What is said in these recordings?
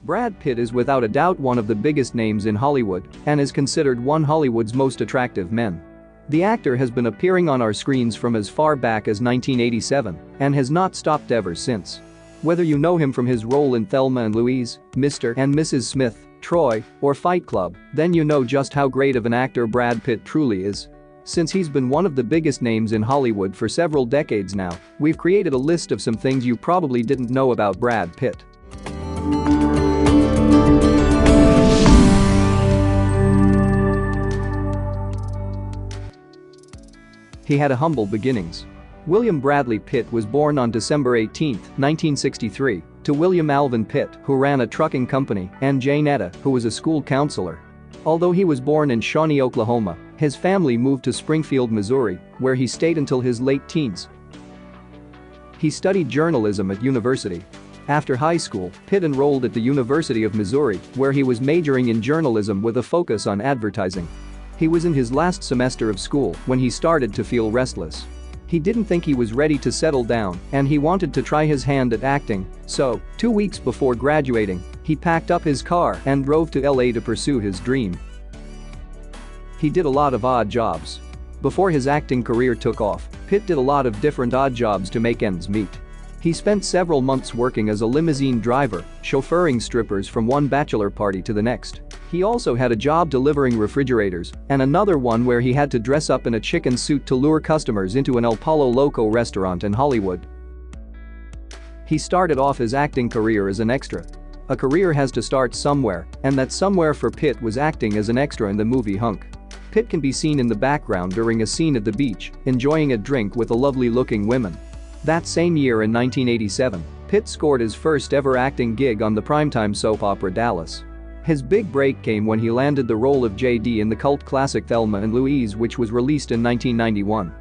Brad Pitt is without a doubt one of the biggest names in Hollywood and is considered one of Hollywood's most attractive men. The actor has been appearing on our screens from as far back as 1987 and has not stopped ever since. Whether you know him from his role in Thelma and Louise, Mr. and Mrs. Smith, Troy, or Fight Club, then you know just how great of an actor Brad Pitt truly is. Since he's been one of the biggest names in Hollywood for several decades now, we've created a list of some things you probably didn't know about Brad Pitt. He had a humble beginnings. William Bradley Pitt was born on December 18, 1963, to William Alvin Pitt, who ran a trucking company, and Jane Etta, who was a school counselor. Although he was born in Shawnee, Oklahoma, his family moved to Springfield, Missouri, where he stayed until his late teens. He studied journalism at university. After high school, Pitt enrolled at the University of Missouri, where he was majoring in journalism with a focus on advertising. He was in his last semester of school when he started to feel restless. He didn't think he was ready to settle down, and he wanted to try his hand at acting, so, 2 weeks before graduating, he packed up his car and drove to LA to pursue his dream. He did a lot of odd jobs. Before his acting career took off, Pitt did a lot of different odd jobs to make ends meet. He spent several months working as a limousine driver, chauffeuring strippers from one bachelor party to the next. He also had a job delivering refrigerators and another one where he had to dress up in a chicken suit to lure customers into an El Pollo Loco restaurant in Hollywood. He started off his acting career as an extra. A career has to start somewhere, and that somewhere for Pitt was acting as an extra in the movie Hunk. Pitt can be seen in the background during a scene at the beach, enjoying a drink with a lovely-looking woman. That same year in 1987, Pitt scored his first ever acting gig on the primetime soap opera Dallas. His big break came when he landed the role of J.D. in the cult classic Thelma and Louise, which was released in 1991.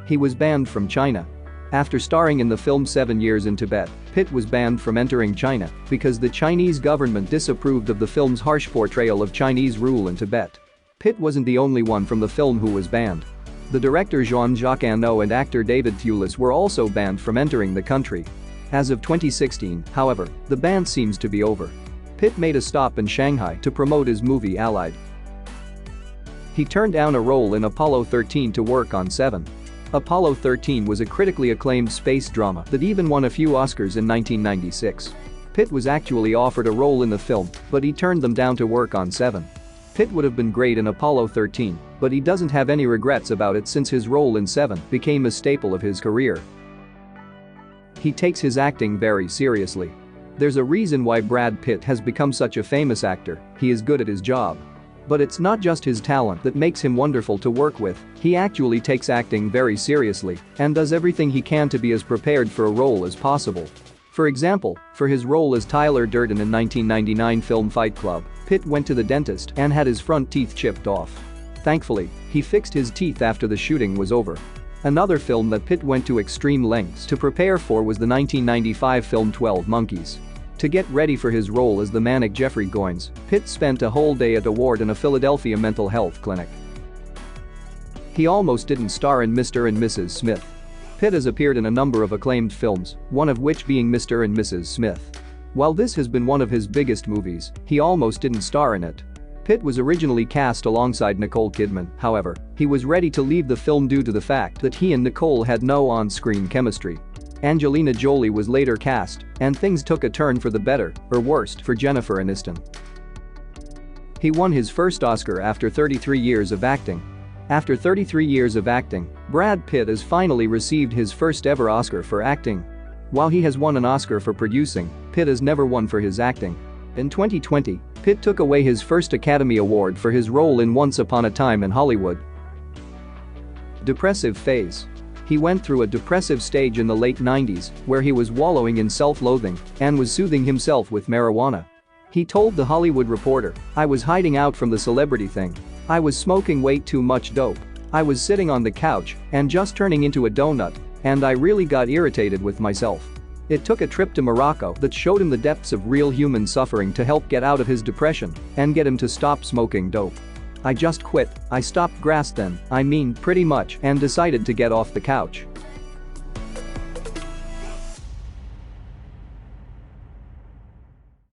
He was banned from China. After starring in the film 7 Years in Tibet, Pitt was banned from entering China because the Chinese government disapproved of the film's harsh portrayal of Chinese rule in Tibet. Pitt wasn't the only one from the film who was banned. The director Jean-Jacques Annaud and actor David Thewlis were also banned from entering the country. As of 2016, however, the ban seems to be over. Pitt made a stop in Shanghai to promote his movie Allied. He turned down a role in Apollo 13 to work on Seven. Apollo 13 was a critically acclaimed space drama that even won a few Oscars in 1996. Pitt was actually offered a role in the film, but he turned them down to work on Seven. Pitt would have been great in Apollo 13, but he doesn't have any regrets about it since his role in Seven became a staple of his career. He takes his acting very seriously. There's a reason why Brad Pitt has become such a famous actor. He is good at his job. But it's not just his talent that makes him wonderful to work with, he actually takes acting very seriously and does everything he can to be as prepared for a role as possible. For example, for his role as Tyler Durden in 1999 film Fight Club, Pitt went to the dentist and had his front teeth chipped off. Thankfully, he fixed his teeth after the shooting was over. Another film that Pitt went to extreme lengths to prepare for was the 1995 film 12 Monkeys. To get ready for his role as the manic Jeffrey Goins, Pitt spent a whole day at a ward in a Philadelphia mental health clinic. He almost didn't star in Mr. and Mrs. Smith. Pitt has appeared in a number of acclaimed films, one of which being Mr. and Mrs. Smith. While this has been one of his biggest movies, he almost didn't star in it. Pitt was originally cast alongside Nicole Kidman, however, he was ready to leave the film due to the fact that he and Nicole had no on-screen chemistry. Angelina Jolie was later cast, and things took a turn for the better, or worst, for Jennifer Aniston. He won his first Oscar after 33 years of acting. After 33 years of acting, Brad Pitt has finally received his first ever Oscar for acting. While he has won an Oscar for producing, Pitt has never won for his acting. In 2020, Pitt took away his first Academy Award for his role in Once Upon a Time in Hollywood. Depressive phase. He went through a depressive stage in the late 90s where he was wallowing in self-loathing and was soothing himself with marijuana. He told The Hollywood Reporter, "I was hiding out from the celebrity thing. I was smoking way too much dope. I was sitting on the couch and just turning into a donut, and I really got irritated with myself." It took a trip to Morocco that showed him the depths of real human suffering to help get out of his depression and get him to stop smoking dope. "I just quit, I stopped grass then, pretty much, and decided to get off the couch.